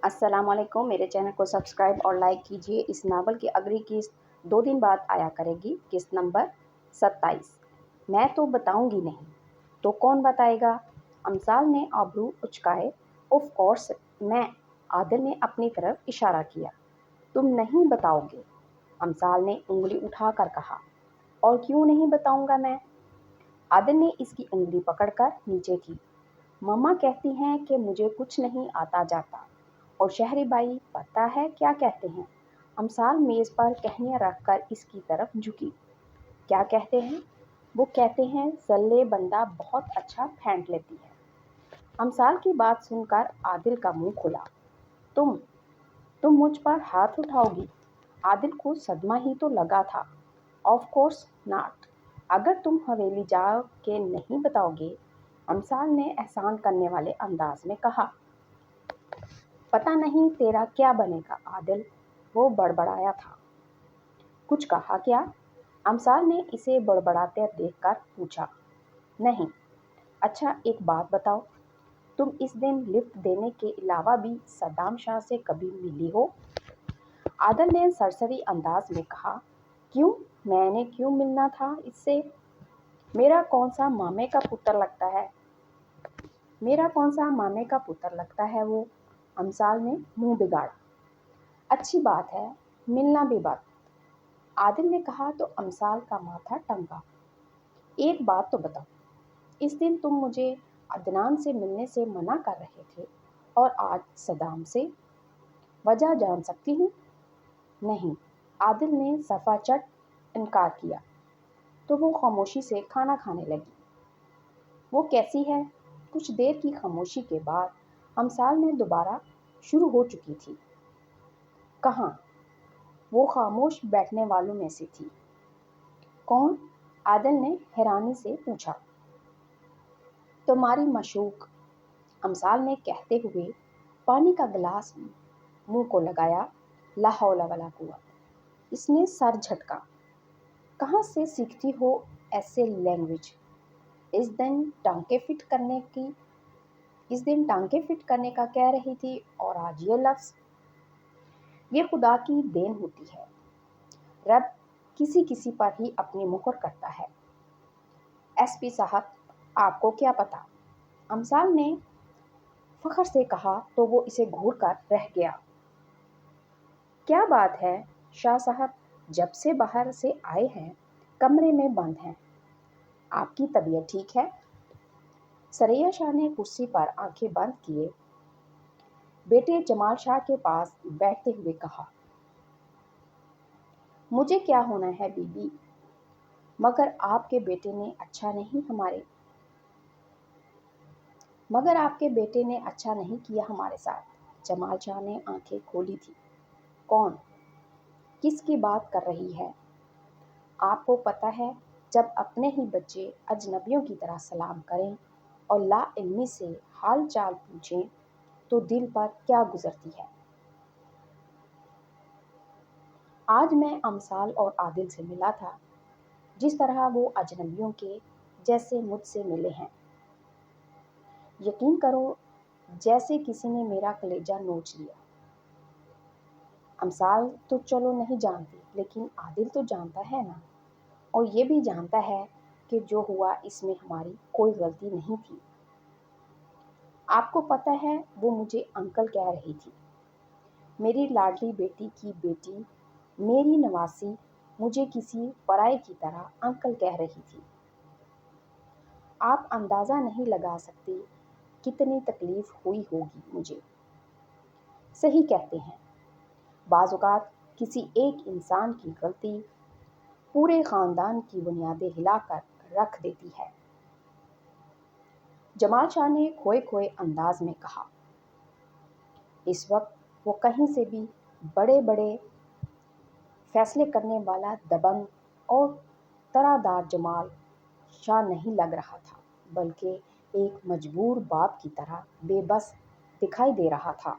अस्सलाम वालेकुम। मेरे चैनल को सब्सक्राइब और लाइक कीजिए। इस नावल की अगली किस्त 2 दिन बाद आया करेगी, किस्त नंबर 27। मैं तो बताऊंगी नहीं तो कौन बताएगा? अमसाल ने आबरू उचकाए। ऑफ कोर्स मैं। आदिल ने अपनी तरफ इशारा किया। तुम नहीं बताओगे? अमसाल ने उंगली उठाकर कहा। और क्यों नहीं बताऊंगा मैं? आदिल ने इसकी उंगली पकड़कर नीचे की। मम्मा कहती हैं कि मुझे कुछ नहीं आता जाता। और शहरी बाई पता है क्या कहते हैं? अमसाल मेज पर टहनियाँ रखकर इसकी तरफ झुकी। क्या कहते हैं? वो कहते हैं सल्ले बंदा बहुत अच्छा फेंट लेती है। अमसाल की बात सुनकर आदिल का मुंह खुला। तुम तुम मुझ पर हाथ उठाओगी? आदिल को सदमा ही तो लगा था। Of course not. अगर तुम हवेली जाओ के नहीं बताओगे, अमसाल ने एहसान करने वाले अंदाज में कहा। पता नहीं तेरा क्या बनेगा आदिल, वो बड़बड़ाया था। कुछ कहा क्या? अमसाल ने इसे बड़बड़ाते देखकर पूछा। नहीं। अच्छा एक बात बताओ, तुम इस दिन लिफ्ट देने के अलावा भी सद्दाम शाह से कभी मिली हो? आदिल ने सरसरी अंदाज में कहा। क्यों? मैंने क्यों मिलना था इससे? मेरा कौन सा मामे का पुत्र लगता है? मेरा कौन सा मामे का पुत्र लगता है वो? अमसाल ने मुंह बिगाड़ा। अच्छी बात है, मिलना भी बात। आदिल ने कहा तो अमसाल का माथा टंका। एक बात तो बताओ, इस दिन तुम मुझे अदनान से मिलने से मना कर रहे थे और आज सदाम से। वजह जान सकती हूँ? नहीं। आदिल ने सफाचट इनकार किया। तो वो खामोशी से खाना खाने लगी। वो कैसी है? कुछ देर की खामोशी के बाद अमसाल ने दोबारा शुरू हो चुकी थी। कहाँ? वो खामोश बैठने वालों में से थी। कौन? आदिल ने हैरानी से पूछा। तुम्हारी मशूक। अमसाल ने कहते हुए पानी का गिलास मुंह को लगाया। ला हौला वला कुव्वत। इसने सर झटका। कहाँ से सीखती हो ऐसे लैंग्वेज? इस दिन टांके फिट करने की इस दिन टांके फिट करने का कह रही थी और आज ये लफ्ज। ये खुदा की देन होती है। रब किसी किसी पर ही अपनी मुहर करता है। एसपी साहब, आपको क्या पता? अमसाल ने फखर से कहा तो वो इसे घूर कर रह गया। क्या बात है शाह साहब, जब से बाहर से आए हैं कमरे में बंद हैं। आपकी तबीयत ठीक है? सरैया शाह ने कुर्सी पर आंखें बंद किए बेटे जमाल शाह के पास बैठते हुए कहा। मुझे क्या होना है बीबी, मगर आपके बेटे ने अच्छा नहीं किया हमारे साथ। जमाल शाह ने आंखें खोली थी। कौन? किसकी बात कर रही है? आपको पता है, जब अपने ही बच्चे अजनबियों की तरह सलाम करें और ला इल्मी से हाल चाल पूछें तो दिल पर क्या गुजरती है। आज मैं अमसाल और आदिल से मिला था जिस तरह वो अजनबियों के जैसे मुझसे मिले हैं। यकीन करो जैसे किसी ने मेरा कलेजा नोच लिया। अमसाल तो चलो नहीं जानती, लेकिन आदिल तो जानता है ना, और ये भी जानता है कि जो हुआ इसमें हमारी कोई गलती नहीं थी। आपको पता है वो मुझे अंकल कह रही थी। मेरी लाडली बेटी की बेटी, मेरी नवासी, मुझे किसी पराये की तरह अंकल कह रही थी। आप अंदाज़ा नहीं लगा सकते कितनी तकलीफ हुई होगी मुझे। सही कहते हैं, बाज़-औक़ात किसी एक इंसान की गलती पूरे ख़ानदान की बुनियादें हिलाकर रख देती है। जमाल शाह ने खोए खोए अंदाज में कहा। इस वक्त वो कहीं से भी बड़े बड़े फैसले करने वाला दबंग और तरादार जमाल शाह नहीं लग रहा था, बल्कि एक मजबूर बाप की तरह बेबस दिखाई दे रहा था,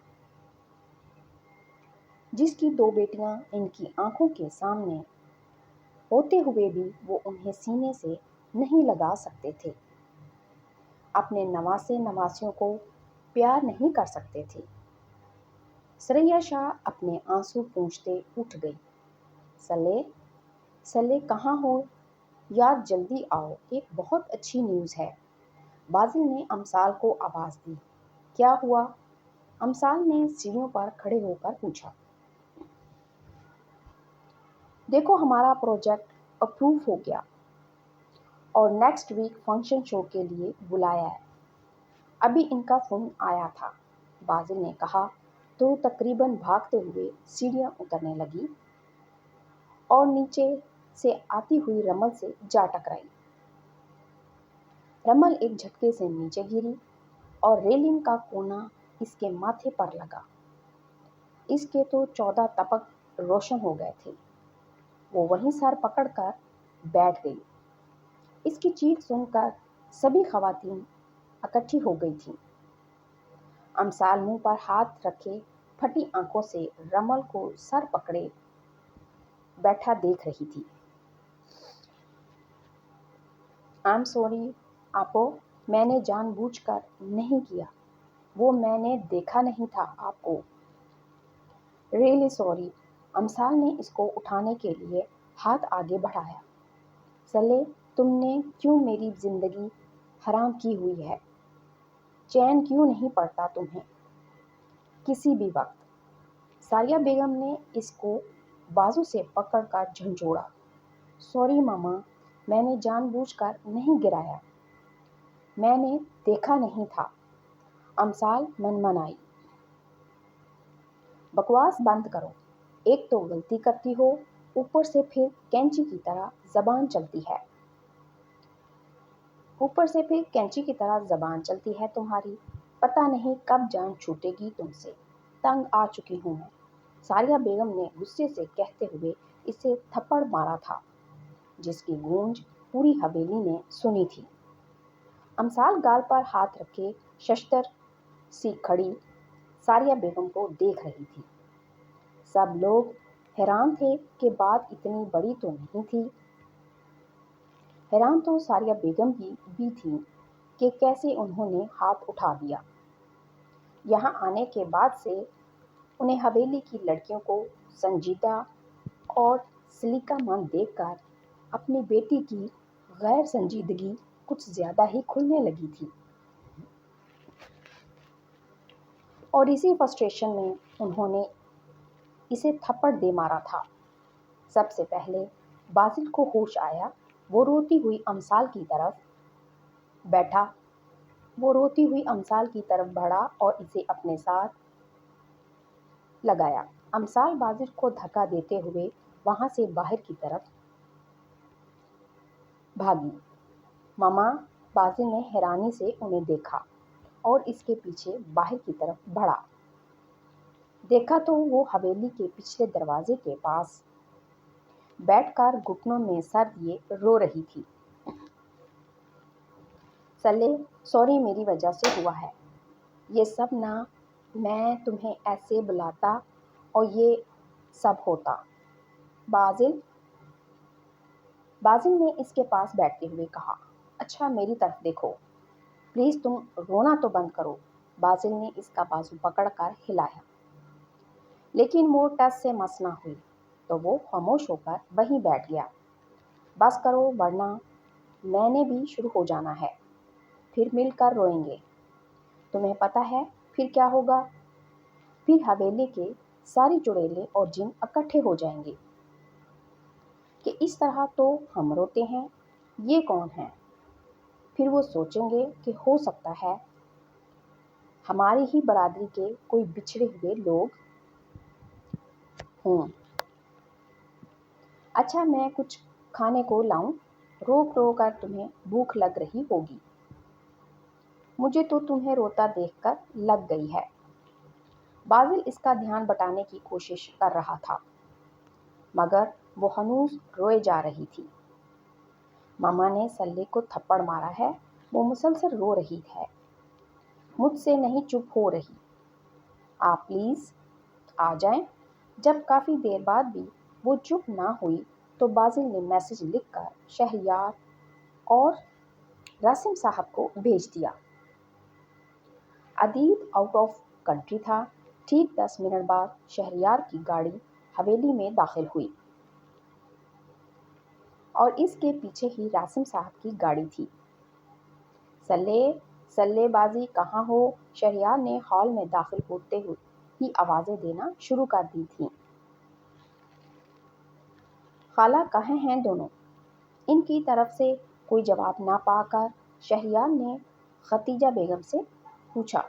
जिसकी 2 बेटियां इनकी आंखों के सामने होते हुए भी वो उन्हें सीने से नहीं लगा सकते थे, अपने नवासे नवासियों को प्यार नहीं कर सकते थे। सरैया शाह अपने आंसू पोंछते उठ गई। सले सले कहाँ हो यार, जल्दी आओ, एक बहुत अच्छी न्यूज़ है। बाजिल ने अमसाल को आवाज़ दी। क्या हुआ? अमसाल ने सीढ़ियों पर खड़े होकर पूछा। देखो, हमारा प्रोजेक्ट अप्रूव हो गया और नेक्स्ट वीक फंक्शन शो के लिए बुलाया है। अभी इनका फ़ोन आया था, बाजिल ने कहा तो तकरीबन भागते हुए सीढ़ियाँ उतरने लगी और नीचे से आती हुई रमल से जा टकराई। रमल एक झटके से नीचे गिरी और रेलिंग का कोना इसके माथे पर लगा। इसके तो 14 तपक रोशन हो गए थे। वो वहीं सर पकड़कर बैठ गई। इसकी चीख सुनकर सभी खवातीन इकट्ठी हो गई थीं। अमसाल मुंह पर हाथ रखे फटी आंखों से रमल को सर पकड़े बैठा देख रही थी। आई एम सॉरी आपो, मैंने जानबूझकर नहीं किया, वो मैंने देखा नहीं था आपको। Really sorry. अमसाल ने इसको उठाने के लिए हाथ आगे बढ़ाया। सले, तुमने क्यों मेरी जिंदगी हराम की हुई है? चैन क्यों नहीं पड़ता तुम्हें किसी भी वक्त? सारिया बेगम ने इसको बाजू से पकड़कर झंझोड़ा। सॉरी मामा, मैंने जानबूझकर नहीं गिराया, मैंने देखा नहीं था। अमसाल मनमनाई। बकवास बंद करो, एक तो गलती करती हो, ऊपर से फिर कैंची की तरह जबान चलती है। तुम्हारी, पता नहीं कब जान छूटेगी तुमसे। तंग आ चुकी हूँ मैं, सारिया बेगम ने गुस्से से कहते हुए इसे थप्पड़ मारा था, जिसकी गूंज पूरी हवेली ने सुनी थी। अमसाल गाल पर हाथ रखे शस्त्र सी खड़ी सारिया बेगम को देख रही थी। सब लोग हैरान थे कि बात इतनी बड़ी तो नहीं थी। हैरान तो सारिया बेगम भी थी कि कैसे उन्होंने हाथ उठा दिया। यहाँ आने के बाद से उन्हें हवेली की लड़कियों को संजीदा और सलीकामंद देखकर अपनी बेटी की गैर संजीदगी कुछ ज्यादा ही खुलने लगी थी। और इसी फ्रस्ट्रेशन में उन्होंने इसे थप्पड़ दे मारा था। सबसे पहले बाजिल को होश आया। वो रोती हुई अमसाल की तरफ बढ़ा और इसे अपने साथ लगाया। अमसाल बाजिल को धक्का देते हुए वहां से बाहर की तरफ भागी। मामा, बाजिल ने हैरानी से उन्हें देखा और इसके पीछे बाहर की तरफ बढ़ा। देखा तो वो हवेली के पिछले दरवाजे के पास बैठकर घुटनों में सर दिए रो रही थी। सले, सॉरी, मेरी वजह से हुआ है ये सब ना, मैं तुम्हें ऐसे बुलाता और ये सब होता। बाजिल ने इसके पास बैठते हुए कहा। अच्छा, मेरी तरफ देखो, प्लीज तुम रोना तो बंद करो। बाजिल ने इसका बाजू पकड़कर हिलाया, लेकिन वो टस से मस ना हुई तो वो खामोश होकर वहीं बैठ गया। बस करो, वरना मैंने भी शुरू हो जाना है, फिर मिलकर रोएंगे। तुम्हें पता है फिर क्या होगा? फिर हवेली के सारे चुड़ैले और जिन इकट्ठे हो जाएंगे कि इस तरह तो हम रोते हैं, ये कौन है? फिर वो सोचेंगे कि हो सकता है हमारी ही बरादरी के कोई बिछड़े हुए लोग हों। अच्छा, मैं कुछ खाने को लाऊं? रोक रोक कर तुम्हें भूख लग रही होगी। मुझे तो तुम्हें रोता देखकर लग गई है। बाजिल इसका ध्यान बटाने की कोशिश कर रहा था, मगर वो हनूज रोए जा रही थी। मामा ने सल्ले को थप्पड़ मारा है, वो मुसलसल रो रही है, मुझसे नहीं चुप हो रही। आप प्लीज आ जाएं। जब काफी देर बाद भी वो चुप ना हुई तो बाजिल ने मैसेज लिखकर शहरयार और रासिम साहब को भेज दिया। अदीब आउट ऑफ कंट्री था। ٹھیک 10 منٹ بعد شہریار کی گاڑی حویلی میں داخل ہوئی اور اس کے پیچھے ہی راسم صاحب کی گاڑی تھی۔ سلے سلے بازی کہاں ہو؟ شہریار نے ہال میں داخل ہوتے ہی آوازیں دینا شروع کر دی تھیں۔ خالہ کہاں ہیں دونوں؟ ان کی طرف سے کوئی جواب نہ پا کر شہریار نے ختیجہ بیگم سے پوچھا۔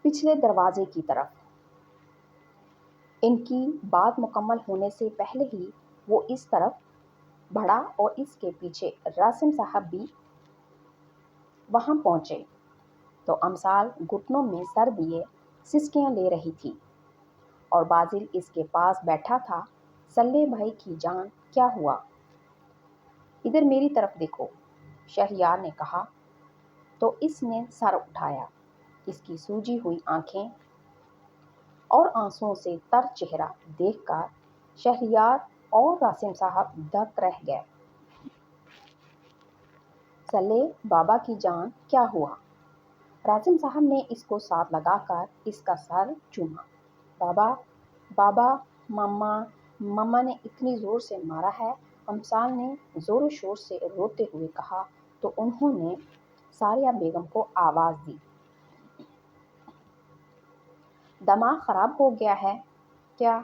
پچھلے دروازے کی طرف۔ ان کی بات مکمل ہونے سے پہلے ہی وہ اس طرف بڑھا اور اس کے پیچھے راسم صاحب بھی وہاں پہنچے تو امثال گھٹنوں میں سر دیے سسکیاں لے رہی تھی اور بازل اس کے پاس بیٹھا تھا۔ سلے بھائی کی جان کیا ہوا؟ ادھر میری طرف دیکھو، شہریار نے کہا تو اس نے سر اٹھایا۔ اس کی سوجی ہوئی آنکھیں اور آنسوؤں سے تر چہرہ دیکھ کر شہریار اور راسم صاحب دک رہ گئے۔ سلے بابا کی جان کیا ہوا؟ راسم صاحب نے اس کو ساتھ لگا کر اس کا سر چوما۔ بابا بابا مما نے اتنی زور سے مارا ہے، امثال نے زور و شور سے روتے ہوئے کہا تو انہوں نے ساریہ بیگم کو آواز دی۔ دماغ خراب ہو گیا ہے کیا؟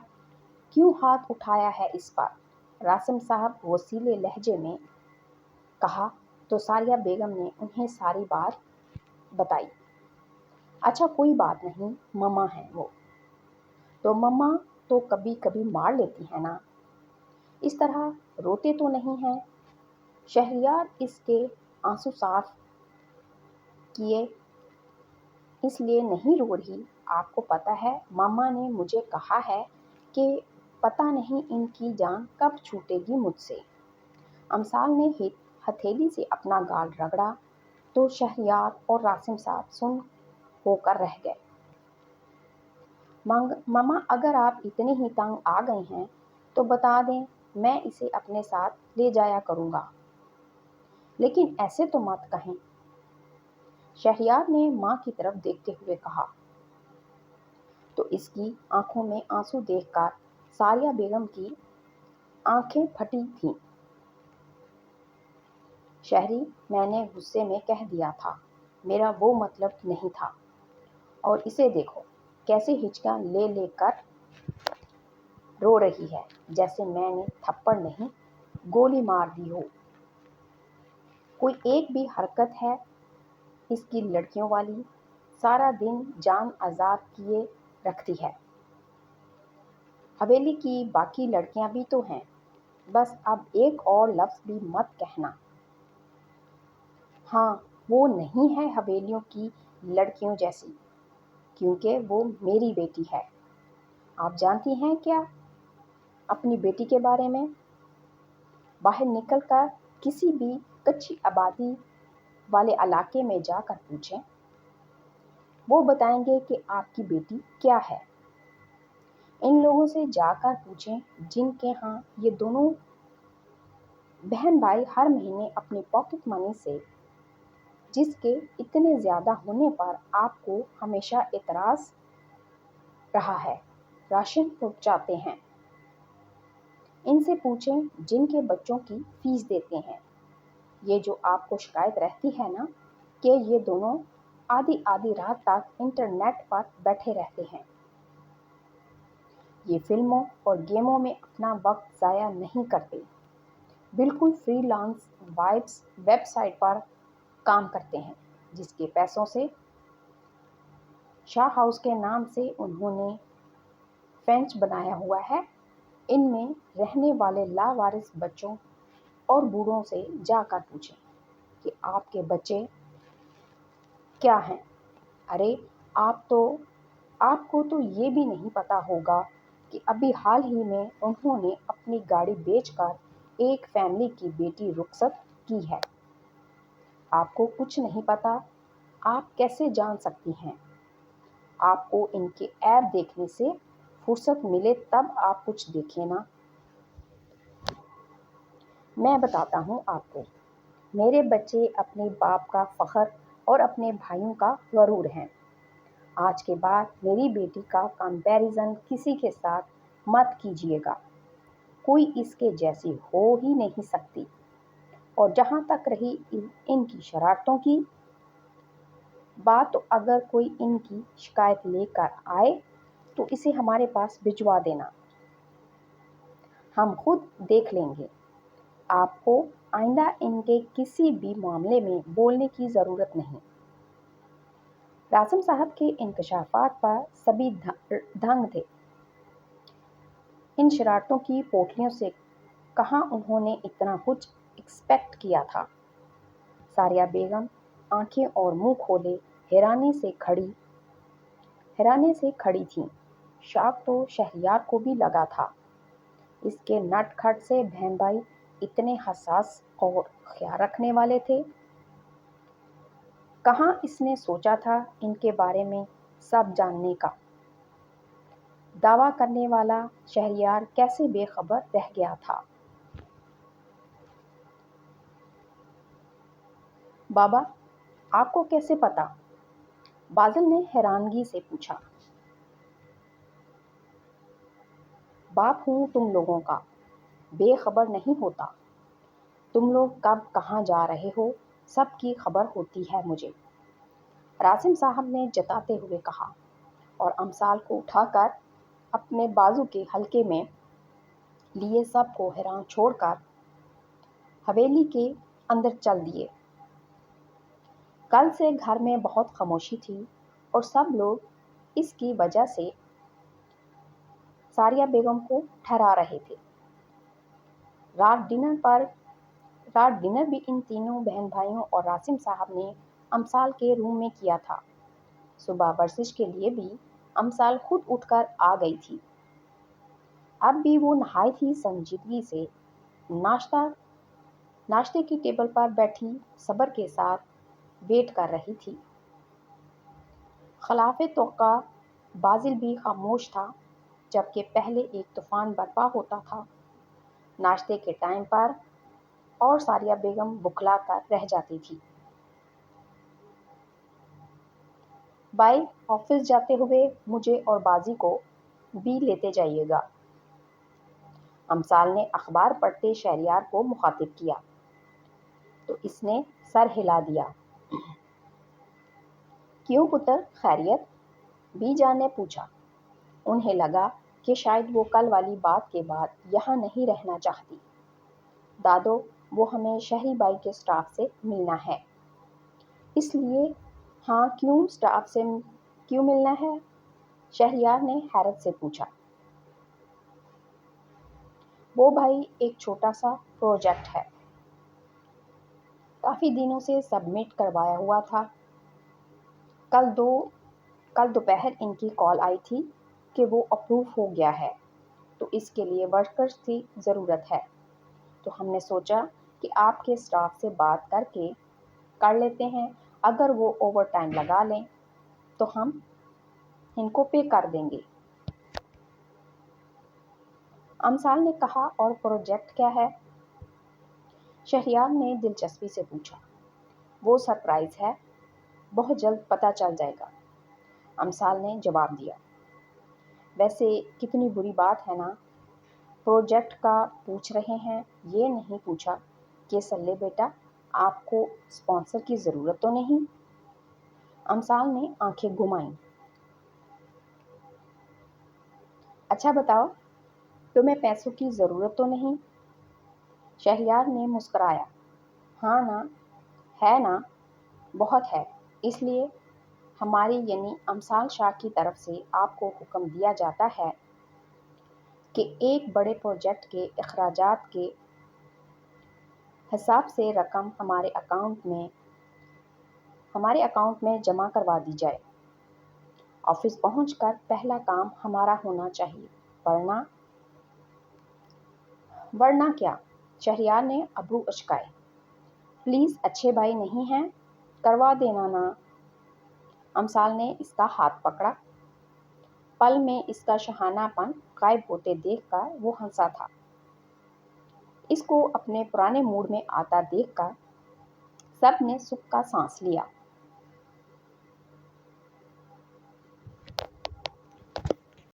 کیوں ہاتھ اٹھایا ہے اس پر؟ راسم صاحب وسیلے لہجے میں کہا تو ساریہ بیگم نے انہیں ساری بات بتائی۔ اچھا کوئی بات نہیں، مما ہیں وہ تو مما تو کبھی کبھی مار لیتی ہے نا، اس طرح روتے تو نہیں ہیں۔ شہریار اس کے آنسو صاف کیے، اس لیے نہیں رو رہی، آپ کو پتہ ہے مما نے مجھے کہا ہے کہ پتہ نہیں ان کی جان کب چھوٹے گی مجھ سے۔ امثال نے ہتھیلی سے اپنا گال رگڑا تو شہریار اور راسم صاحب سن ہو کر رہ گئے۔ مما اگر آپ اتنے ہی تنگ آ گئے ہیں تو بتا دیں، میں اسے اپنے ساتھ لے جایا کروں گا، لیکن ایسے تو مت کہیں، شہریار نے ماں کی طرف دیکھتے ہوئے کہا۔ تو اس کی آنکھوں میں آنسو دیکھ کر ساریہ بیگم کی آنکھیں پھٹی تھیں۔ شہری میں نے غصے میں کہہ دیا تھا، میرا وہ مطلب نہیں تھا، اور اسے دیکھو کیسے ہچکیاں لے لے کر رو رہی ہے، جیسے میں نے تھپڑ نہیں گولی مار دی ہو۔ کوئی ایک بھی حرکت ہے اس کی لڑکیوں والی، سارا دن جان آزاد کیے رکھتی ہے۔ حویلی کی باقی لڑکیاں بھی تو ہیں، بس اب ایک اور لفظ بھی مت کہنا۔ ہاں وہ نہیں ہے حویلیوں کی لڑکیوں جیسی، کیونکہ وہ میری بیٹی ہے۔ آپ جانتی ہیں کیا اپنی بیٹی کے بارے میں؟ باہر نکل کر کسی بھی کچی آبادی والے علاقے میں جا کر پوچھیں، وہ بتائیں گے کہ آپ کی بیٹی کیا ہے۔ ان لوگوں سے جا کر پوچھیں جن کے ہاں یہ دونوں بہن بھائی ہر مہینے اپنی پاکٹ منی سے، جس کے اتنے زیادہ ہونے پر آپ کو ہمیشہ اعتراض رہا ہے، راشن پہنچاتے ہیں۔ ان سے پوچھیں جن کے بچوں کی فیس دیتے ہیں۔ یہ جو آپ کو شکایت رہتی ہے نا کہ یہ دونوں آدھی آدھی رات تک انٹرنیٹ پر بیٹھے رہتے ہیں، یہ فلموں اور گیموں میں اپنا وقت ضائع نہیں کرتے، بالکل فری لانس ویب سائٹ پر کام کرتے ہیں، جس کے پیسوں سے شاہ ہاؤس کے نام سے انہوں نے فرینچ بنایا ہوا ہے۔ ان میں رہنے والے لاوارث بچوں اور بوڑھوں سے جا کر پوچھیں کہ آپ کے بچے کیا ہیں۔ ارے آپ کو تو یہ بھی نہیں پتا ہوگا کہ ابھی حال ہی میں انہوں نے اپنی گاڑی بیچ کر ایک فیملی کی بیٹی رخصت کی ہے۔ آپ کو کچھ نہیں پتا، آپ کیسے جان سکتی ہیں؟ آپ کو ان کے عیب دیکھنے سے فرصت ملے تب آپ کچھ دیکھیں نا۔ میں بتاتا ہوں آپ کو، میرے بچے اپنے باپ کا فخر اور اپنے بھائیوں کا غرور ہیں۔ آج کے بعد میری بیٹی کا کمپیریزن کسی کے ساتھ مت کیجیے گا، کوئی اس کے جیسی ہو ہی نہیں سکتی۔ اور جہاں تک رہی ان کی شرارتوں کی بات، تو اگر کوئی ان کی شکایت لے کر آئے تو اسے ہمارے پاس بھجوا دینا، ہم خود دیکھ لیں گے۔ آپ کو آئندہ ان کے کسی بھی معاملے میں بولنے کی ضرورت نہیں۔ راسم صاحب کے انکشافات پر سبھی دھنگ تھے۔ ان شرارتوں کی پوٹلیوں سے کہاں انہوں نے اتنا کچھ ایکسپیکٹ کیا تھا۔ ساریہ بیگم آنکھیں اور منہ کھولے حیرانی سے کھڑی تھیں۔ شاک تو شہریار کو بھی لگا تھا۔ اس کے نٹ کھٹ سے بہن بھائی اتنے حساس اور خیال رکھنے والے تھے۔ کہاں اس نے سوچا تھا ان کے بارے میں سب جاننے کا۔ دعویٰ کرنے والا شہریار کیسے بے خبر رہ گیا تھا۔ بابا، آپ کو کیسے پتا؟ بازل نے حیرانگی سے پوچھا۔ باپ ہوں تم لوگوں کا، بے خبر نہیں ہوتا۔ تم لوگ کب کہاں جا رہے ہو سب کی خبر ہوتی ہے مجھے، راسم صاحب نے جتاتے ہوئے کہا، اور امثال کو اٹھا کر اپنے بازو کے حلقے میں لیے سب کو حیران چھوڑ کر حویلی کے اندر چل دیے۔ کل سے گھر میں بہت خاموشی تھی اور سب لوگ اس کی وجہ سے ساریہ بیگم کو ٹھہرا رہے تھے۔ رات ڈنر بھی ان تینوں بہن بھائیوں اور راسم صاحب نے امثال کے روم میں کیا تھا۔ صبح ورزش کے لیے بھی امثال خود اٹھ کر آ گئی تھی۔ اب بھی وہ نہایت ہی سنجیدگی سے ناشتے کی ٹیبل پر بیٹھی صبر کے ساتھ ویٹ کر رہی تھی۔ خلاف توقع بازل بھی خاموش تھا۔ جبکہ پہلے ایک طوفان برپا ہوتا تھا ناشتے کے ٹائم پر، اور ساریہ بیگم بکھلا کر رہ جاتی تھی۔ بائی، آفس جاتے ہوئے مجھے اور بازی کو بھی لیتے جائیے گا، امثال نے اخبار پڑھتے شہریار کو مخاطب کیا، تو اس نے سر ہلا دیا۔ کیوں پتر، خیریت؟ بی جان نے پوچھا۔ انہیں لگا کہ شاید وہ کل والی بات کے بعد یہاں نہیں رہنا چاہتی۔ دادو، وہ ہمیں شہری بائی کے سٹاف سے ملنا ہے۔ اس لیے؟ ہاں، کیوں سٹاف سے کیوں ملنا ہے؟ شہریار نے حیرت سے پوچھا۔ وہ بھائی ایک چھوٹا سا پروجیکٹ ہے، کافی دنوں سے سبمٹ کروایا ہوا تھا۔ کل دوپہر ان کی کال آئی تھی کہ وہ اپروو ہو گیا ہے، تو اس کے لیے ورکرز کی ضرورت ہے۔ تو ہم نے سوچا کہ آپ کے سٹاف سے بات کر لیتے ہیں، اگر وہ اوور ٹائم لگا لیں تو ہم ان کو پے کر دیں گے۔ امثال نے کہا، اور پروجیکٹ کیا ہے؟ شہریار نے دلچسپی سے پوچھا۔ وہ سرپرائز ہے، بہت جلد پتہ چل جائے گا، امثال نے جواب دیا۔ ویسے کتنی بری بات ہے نا، پروجیکٹ کا پوچھ رہے ہیں، یہ نہیں پوچھا کہ سلے بیٹا آپ کو اسپانسر کی ضرورت تو نہیں؟ امثال نے آنکھیں گھمائیں۔ اچھا بتاؤ، تمہیں پیسوں کی ضرورت تو نہیں؟ شہریار نے مسکرایا۔ ہاں نا، ہے نا، بہت ہے، اس لیے ہماری یعنی امثال شاہ کی طرف سے آپ کو حکم دیا جاتا ہے کہ ایک بڑے پروجیکٹ کے اخراجات کے حساب سے رقم ہمارے اکاؤنٹ میں جمع کروا دی جائے۔ آفس پہنچ کر پہلا کام ہمارا ہونا چاہیے، ورنہ کیا؟ شہریار نے ابرو اچکائے۔ پلیز اچھے بھائی نہیں ہیں، کروا دینا نا۔ امثال نے اس کا ہاتھ پکڑا۔ پل میں اس کا شاہانہ پن غائب ہوتے دیکھ کر وہ ہنسا تھا۔ اس کو اپنے پرانے موڈ میں آتا دیکھ کر سب نے سکھ کا سانس لیا۔